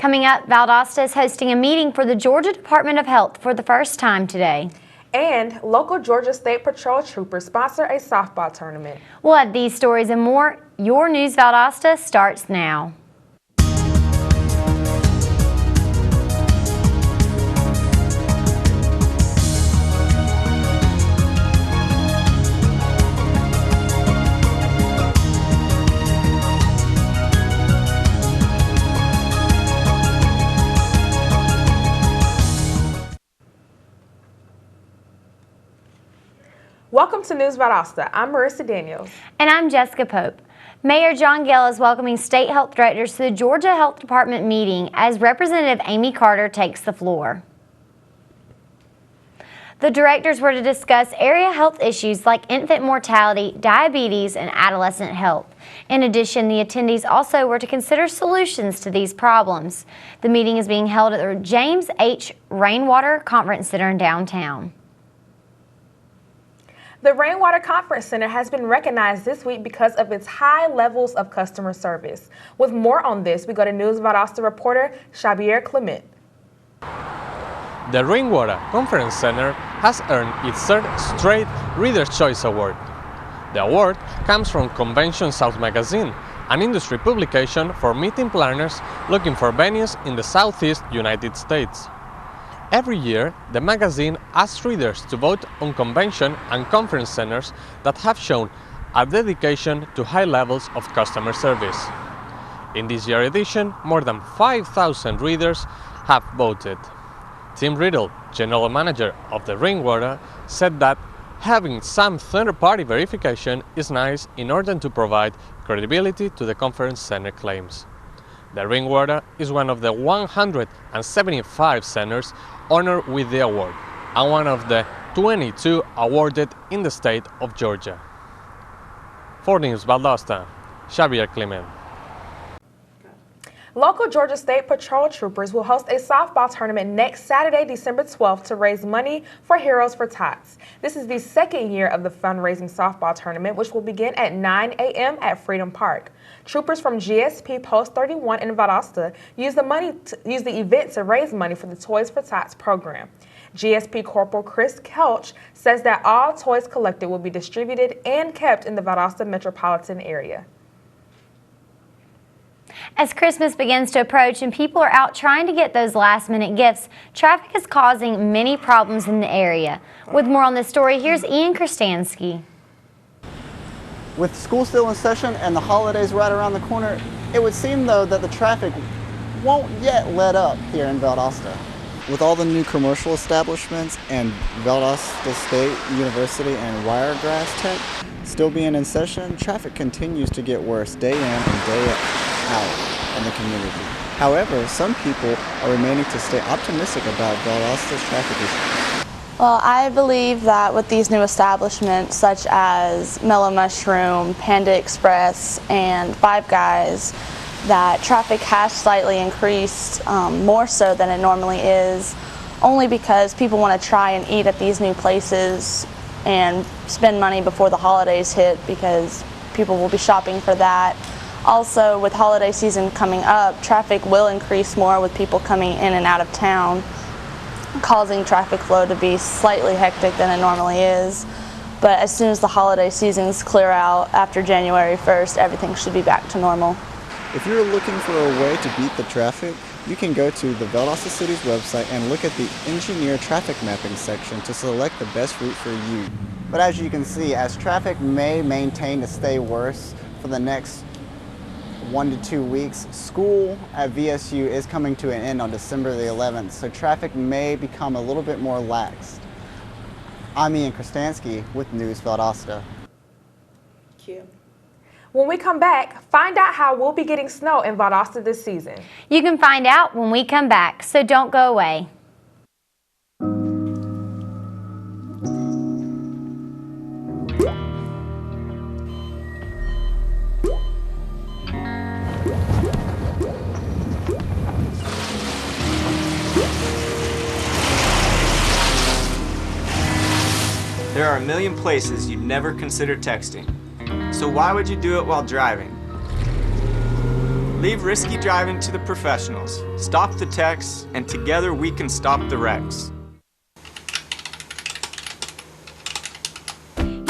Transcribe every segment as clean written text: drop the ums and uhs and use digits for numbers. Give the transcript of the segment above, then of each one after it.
Coming up, Valdosta is hosting a meeting for the Georgia Department of Health for the first time today. And local Georgia State Patrol troopers sponsor a softball tournament. We'll have these stories and more. Your News Valdosta starts now. Welcome to News Valdosta. I'm Marissa Daniels. And I'm Jessica Pope. Mayor John Gale is welcoming state health directors to the Georgia Health Department meeting as Representative Amy Carter takes the floor. The directors were to discuss area health issues like infant mortality, diabetes, and adolescent health. In addition, the attendees also were to consider solutions to these problems. The meeting is being held at the James H. Rainwater Conference Center in downtown. The Rainwater Conference Center has been recognized this week because of its high levels of customer service. With more on this, we go to News Valdosta reporter Xavier Clement. The Rainwater Conference Center has earned its third straight Reader's Choice Award. The award comes from Convention South Magazine, an industry publication for meeting planners looking for venues in the Southeast United States. Every year, the magazine asks readers to vote on convention and conference centers that have shown a dedication to high levels of customer service. In this year's edition, more than 5,000 readers have voted. Tim Riddle, general manager of the Rainwater, said that having some third-party verification is nice in order to provide credibility to the conference center claims. The Rainwater is one of the 175 centers honored with the award and one of the 22 awarded in the state of Georgia. For News Valdosta, Xavier Clement. Local Georgia State Patrol troopers will host a softball tournament next Saturday, December 12th to raise money for Heroes for Tots. This is the second year of the fundraising softball tournament, which will begin at 9 a.m. at Freedom Park. Troopers from GSP Post 31 in Valdosta use the event to raise money for the Toys for Tots program. GSP Corporal Chris Kelch says that all toys collected will be distributed and kept in the Valdosta metropolitan area. As Christmas begins to approach and people are out trying to get those last-minute gifts, traffic is causing many problems in the area. With more on this story, here's Ian Kristansky. With school still in session and the holidays right around the corner, it would seem though that the traffic won't yet let up here in Valdosta. With all the new commercial establishments and Valdosta State University and Wiregrass Tech still being in session, traffic continues to get worse day in and day out in the community. However, some people are remaining to stay optimistic about Valdosta's traffic issues. Well, I believe that with these new establishments such as Mellow Mushroom, Panda Express, and Five Guys, that traffic has slightly increased, more so than it normally is, only because people want to try and eat at these new places and spend money before the holidays hit because people will be shopping for that. Also, with holiday season coming up, traffic will increase more with people coming in and out of town, causing traffic flow to be slightly hectic than it normally is. But as soon as the holiday seasons clear out after January 1st, everything should be back to normal. If you're looking for a way to beat the traffic, you can go to the Valdosta City's website and look at the Engineer Traffic Mapping section to select the best route for you. But as you can see, as traffic may maintain to stay worse for the next 1 to 2 weeks, school at VSU is coming to an end on December the 11th, so traffic may become a little bit more lax. I'm Ian Kristansky with News Valdosta. Cute. When we come back, find out how we'll be getting snow in Valdosta this season. You can find out when we come back, so don't go away. There are a million places you'd never consider texting. So why would you do it while driving? Leave risky driving to the professionals. Stop the texts, and together we can stop the wrecks.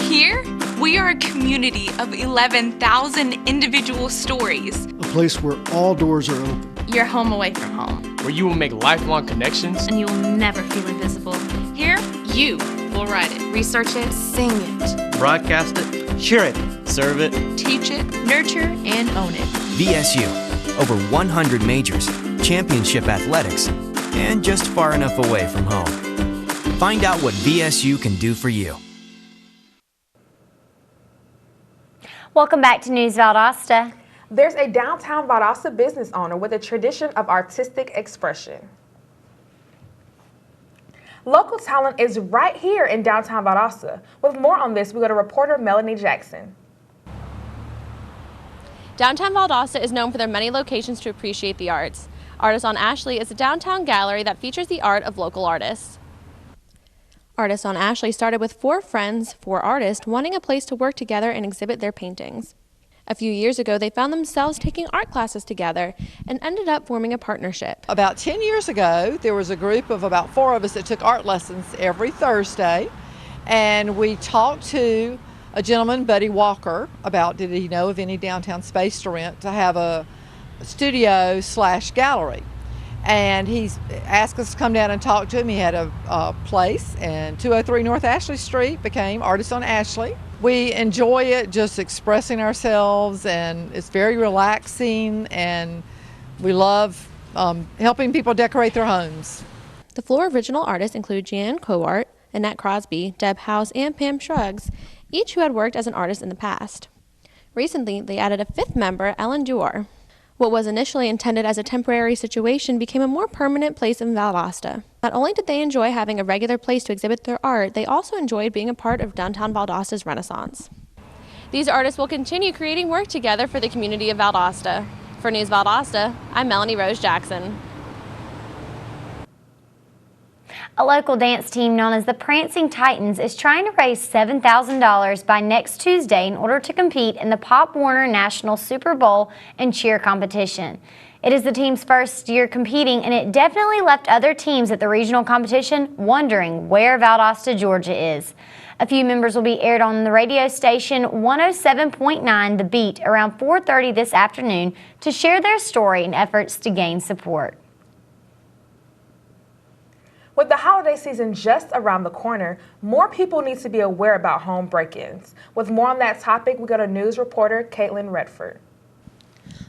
Here, we are a community of 11,000 individual stories. A place where all doors are open. You're home away from home. Where you will make lifelong connections. And you will never feel invisible. Here, you will write it, research it, sing it, broadcast it, share it, serve it, teach it, nurture, and own it. VSU, over 100 majors, championship athletics, and just far enough away from home. Find out what VSU can do for you. Welcome back to News Valdosta. There's a downtown Valdosta business owner with a tradition of artistic expression. Local talent is right here in downtown Valdosta. With more on this, we go to reporter Melanie Jackson. Downtown Valdosta is known for their many locations to appreciate the arts. Artists on Ashley is a downtown gallery that features the art of local artists. Artists on Ashley started with 4 friends, 4 artists, wanting a place to work together and exhibit their paintings. A few years ago, they found themselves taking art classes together and ended up forming a partnership. About 10 years ago, there was a group of about 4 of us that took art lessons every Thursday, and we talked to a gentleman, Buddy Walker, about did he know of any downtown space to rent to have a studio/gallery. And he asked us to come down and talk to him. He had a place, and 203 North Ashley Street became Artists on Ashley. We enjoy it, just expressing ourselves, and it's very relaxing, and we love helping people decorate their homes. The 4 original artists include Jan Coart, Annette Crosby, Deb House, and Pam Shrugs, each who had worked as an artist in the past. Recently, they added a 5th member, Ellen Duar. What was initially intended as a temporary situation became a more permanent place in Valdosta. Not only did they enjoy having a regular place to exhibit their art, they also enjoyed being a part of downtown Valdosta's renaissance. These artists will continue creating work together for the community of Valdosta. For News Valdosta, I'm Melanie Rose Jackson. A local dance team known as the Prancing Titans is trying to raise $7,000 by next Tuesday in order to compete in the Pop Warner National Super Bowl and cheer competition. It is the team's first year competing, and it definitely left other teams at the regional competition wondering where Valdosta, Georgia is. A few members will be aired on the radio station 107.9 The Beat around 4:30 this afternoon to share their story and efforts to gain support. With the holiday season just around the corner, more people need to be aware about home break-ins. With more on that topic, we go to news reporter Caitlin Redford.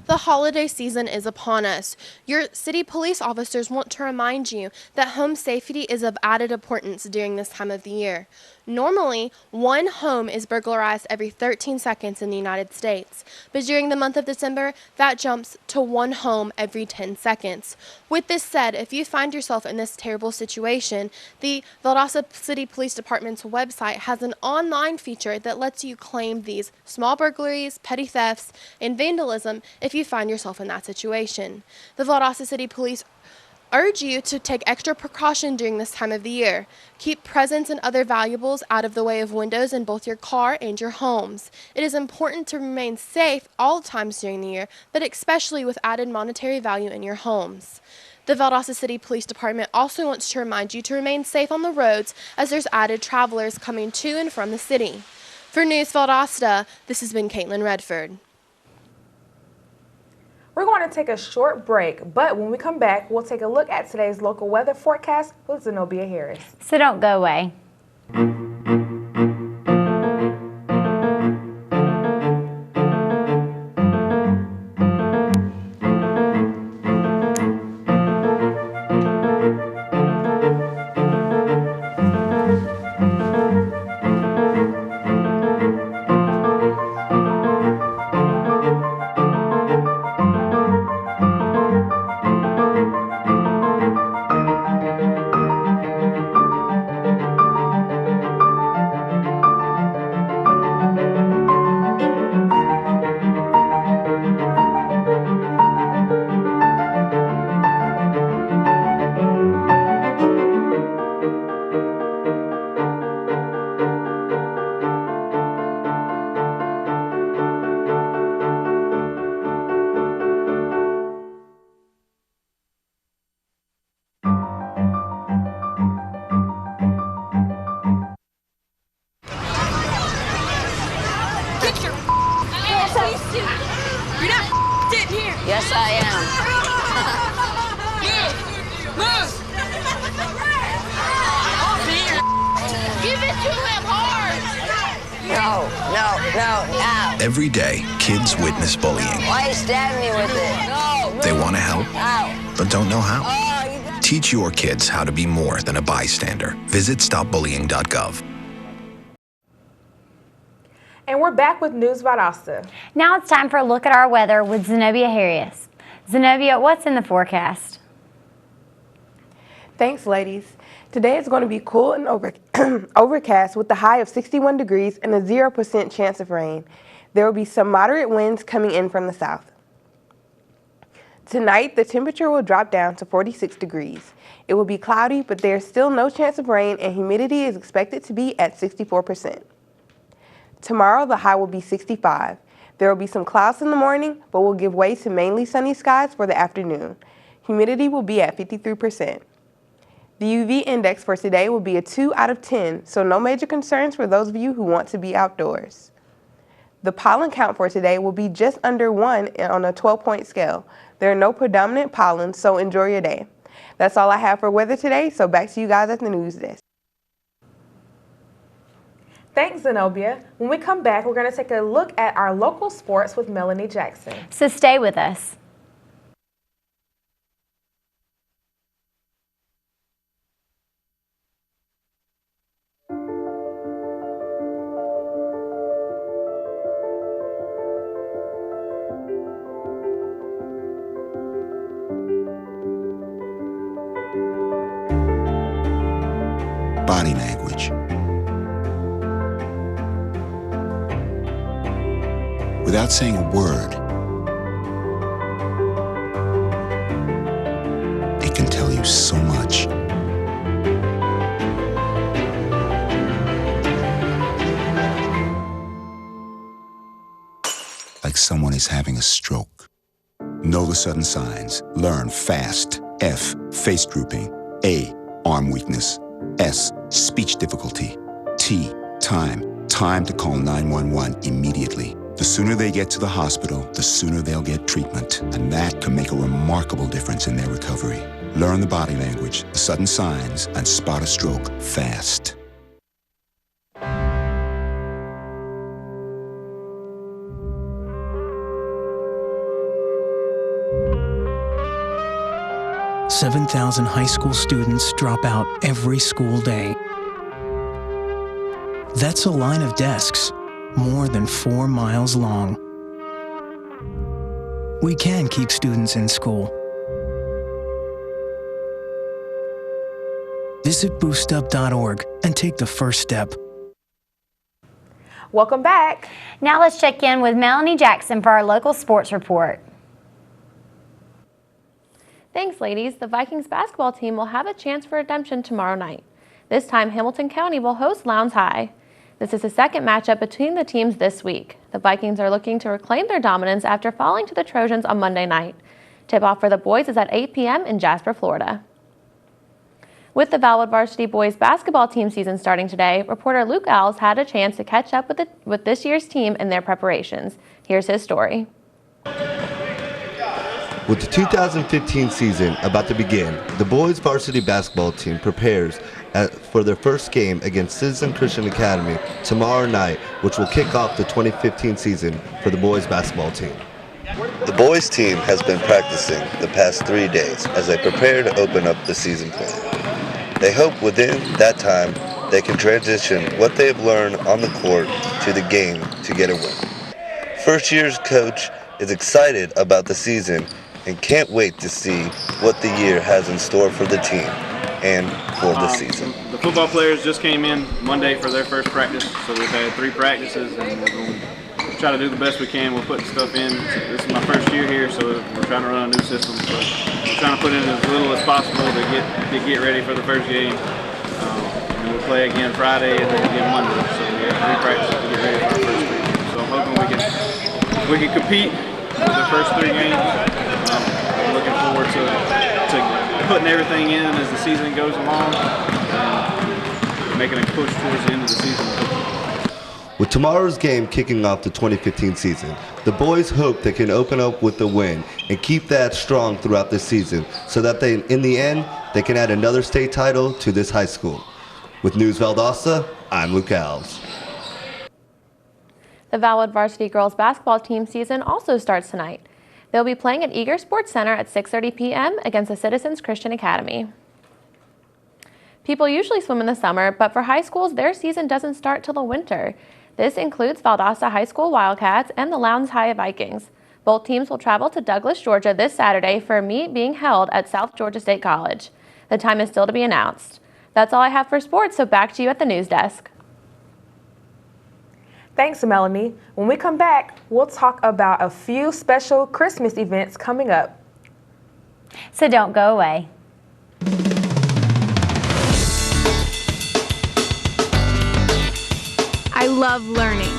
The holiday season is upon us. Your city police officers want to remind you that home safety is of added importance during this time of the year. Normally, 1 home is burglarized every 13 seconds in the United States, but during the month of December, that jumps to 1 home every 10 seconds. With this said, if you find yourself in this terrible situation, the Valdosta City Police Department's website has an online feature that lets you claim these small burglaries, petty thefts, and vandalism if you find yourself in that situation. The Valdosta City Police urge you to take extra precaution during this time of the year. Keep presents and other valuables out of the way of windows in both your car and your homes. It is important to remain safe all times during the year, but especially with added monetary value in your homes. The Valdosta City Police Department also wants to remind you to remain safe on the roads as there's added travelers coming to and from the city. For News Valdosta, this has been Caitlin Redford. We're going to take a short break, but when we come back, we'll take a look at today's local weather forecast with Zenobia Harris. So don't go away. Yes, I am. Give it to him hard. No. Every day, kids witness bullying. Why you stab me with it? No. They want to help, Ow. but don't know how. Oh, Teach your kids how to be more than a bystander. Visit stopbullying.gov. And we're back with News Valdosta. Now it's time for a look at our weather with Zenobia Harris. Zenobia, what's in the forecast? Thanks, ladies. Today is going to be cool and overcast with a high of 61 degrees and a 0% chance of rain. There will be some moderate winds coming in from the south. Tonight, the temperature will drop down to 46 degrees. It will be cloudy, but there's still no chance of rain, and humidity is expected to be at 64%. Tomorrow, the high will be 65. There will be some clouds in the morning, but will give way to mainly sunny skies for the afternoon. Humidity will be at 53%. The UV index for today will be a 2 out of 10, so no major concerns for those of you who want to be outdoors. The pollen count for today will be just under 1 on a 12-point scale. There are no predominant pollens, so enjoy your day. That's all I have for weather today, so back to you guys at the news desk. Thanks, Zenobia. When we come back, we're going to take a look at our local sports with Melanie Jackson. So stay with us. Body language. Without saying a word, it can tell you so much. Like someone is having a stroke. Know the sudden signs. Learn fast. F, face drooping. A, arm weakness. S, speech difficulty. T, time. Time to call 911 immediately. The sooner they get to the hospital, the sooner they'll get treatment, and that can make a remarkable difference in their recovery. Learn the body language, the sudden signs, and spot a stroke fast. $7,000 high school students drop out every school day. That's a line of desks, more than 4 miles long. We can keep students in school. Visit boostup.org and take the first step. Welcome back. Now let's check in with Melanie Jackson for our local sports report. Thanks, ladies. The Vikings basketball team will have a chance for redemption tomorrow night. This time, Hamilton County will host Lowndes High. This is the second matchup between the teams this week. The Vikings are looking to reclaim their dominance after falling to the Trojans on Monday night. Tip-off for the boys is at 8 p.m. in Jasper, Florida. With the Valwood Varsity boys basketball team season starting today, reporter Luke Alves had a chance to catch up with this year's team and their preparations. Here's his story. With the 2015 season about to begin, the boys varsity basketball team prepares for their first game against Citizen Christian Academy tomorrow night, which will kick off the 2015 season for the boys basketball team. The boys team has been practicing the past 3 days as they prepare to open up the season plan. They hope within that time they can transition what they have learned on the court to the game to get a win. First year's coach is excited about the season and can't wait to see what the year has in store for the team and for the season. The football players just came in Monday for their first practice, so we've had 3 practices, and we're going to try to do the best we can. We're putting stuff in. This is my first year here, so we're trying to run a new system. So we're trying to put in as little as possible to get ready for the first game. And we'll play again Friday and then again Monday. So we have 3 practices to get ready for our first 3 games. So I'm hoping we can compete with the first 3 games. I'm looking forward to putting everything in as the season goes along and making a push towards the end of the season. With tomorrow's game kicking off the 2015 season, the boys hope they can open up with a win and keep that strong throughout the season so that in the end, they can add another state title to this high school. With News Valdosta, I'm Luke Alves. The Valwood varsity girls basketball team season also starts tonight. They'll be playing at Eager Sports Center at 6:30 p.m. against the Citizens Christian Academy. People usually swim in the summer, but for high schools, their season doesn't start till the winter. This includes Valdosta High School Wildcats and the Lowndes High Vikings. Both teams will travel to Douglas, Georgia this Saturday for a meet being held at South Georgia State College. The time is still to be announced. That's all I have for sports, so back to you at the news desk. Thanks, Melanie. When we come back, we'll talk about a few special Christmas events coming up. So don't go away. I love learning.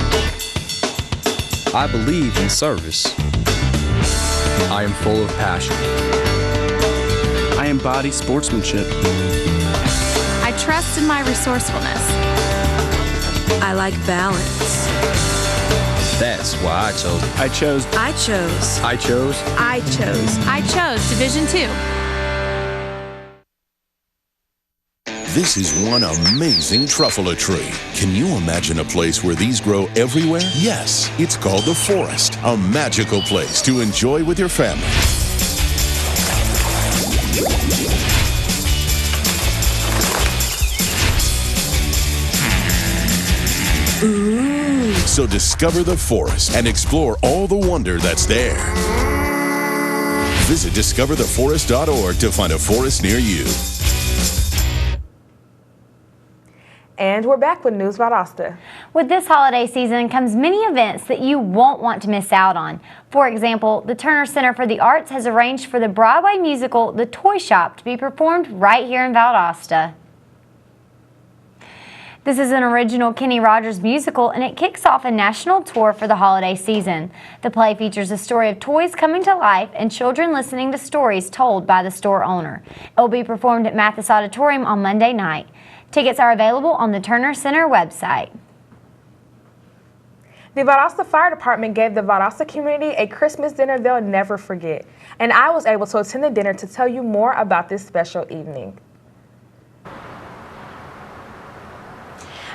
I believe in service. I am full of passion. I embody sportsmanship. I trust in my resourcefulness. I like balance. That's why I chose Division II. This is one amazing truffula tree. Can you imagine a place where these grow everywhere? Yes, it's called the Forest, a magical place to enjoy with your family. Ooh. So discover the forest and explore all the wonder that's there. Visit discovertheforest.org to find a forest near you. And we're back with News Valdosta. With this holiday season comes many events that you won't want to miss out on. For example, the Turner Center for the Arts has arranged for the Broadway musical The Toy Shop to be performed right here in Valdosta. This is an original Kenny Rogers musical, and it kicks off a national tour for the holiday season. The play features a story of toys coming to life and children listening to stories told by the store owner. It will be performed at Mathis Auditorium on Monday night. Tickets are available on the Turner Center website. The Valdosta Fire Department gave the Valdosta community a Christmas dinner they'll never forget. And I was able to attend the dinner to tell you more about this special evening.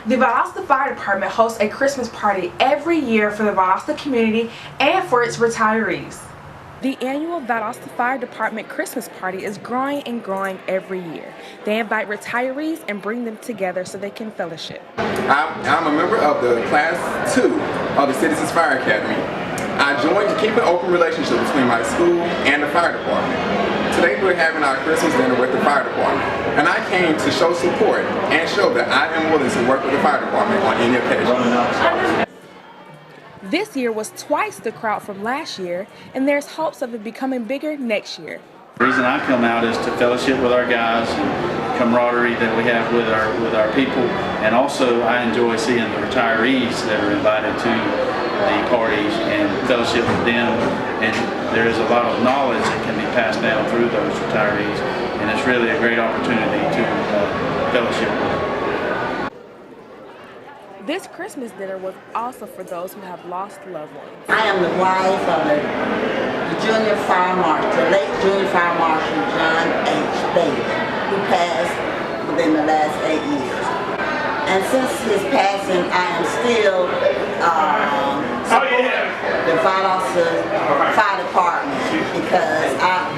The Valdosta Fire Department hosts a Christmas party every year for the Valdosta community and for its retirees. The annual Valdosta Fire Department Christmas party is growing and growing every year. They invite retirees and bring them together so they can fellowship. I'm a member of the Class 2 of the Citizens Fire Academy. I joined to keep an open relationship between my school and the fire department. Today we're having our Christmas dinner with the fire department, and I came to show support and show that I am willing to work with the fire department on any occasion. This year was twice the crowd from last year, and there's hopes of it becoming bigger next year. The reason I come out is to fellowship with our guys and camaraderie that we have with our people, and also I enjoy seeing the retirees that are invited to the parties and fellowship with them, and there is a lot of knowledge that can be passed down through those retirees, and it's really a great opportunity to fellowship with them. This Christmas dinner was also for those who have lost loved ones. I am the wife of the junior fire marshal, the late junior fire marshal John H. Bailey, who passed within the last 8 years. And since his passing, I am still supporting the Valdosta Fire Department because I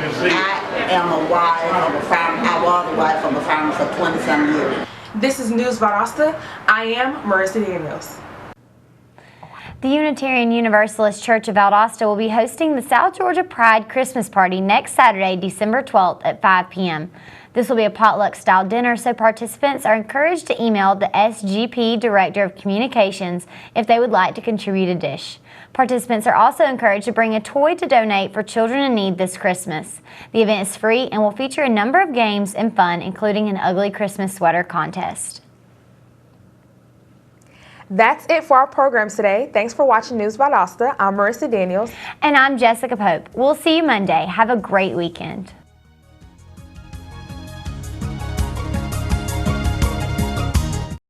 am a wife of a fireman. I was a wife of a fireman for 20-some years. This is News Valdosta. I am Marissa Daniels. The Unitarian Universalist Church of Valdosta will be hosting the South Georgia Pride Christmas Party next Saturday, December 12th at 5 p.m. This will be a potluck-style dinner, so participants are encouraged to email the SGP Director of Communications if they would like to contribute a dish. Participants are also encouraged to bring a toy to donate for children in need this Christmas. The event is free and will feature a number of games and fun, including an ugly Christmas sweater contest. That's it for our programs today. Thanks for watching News Valdosta. I'm Marissa Daniels. And I'm Jessica Pope. We'll see you Monday. Have a great weekend.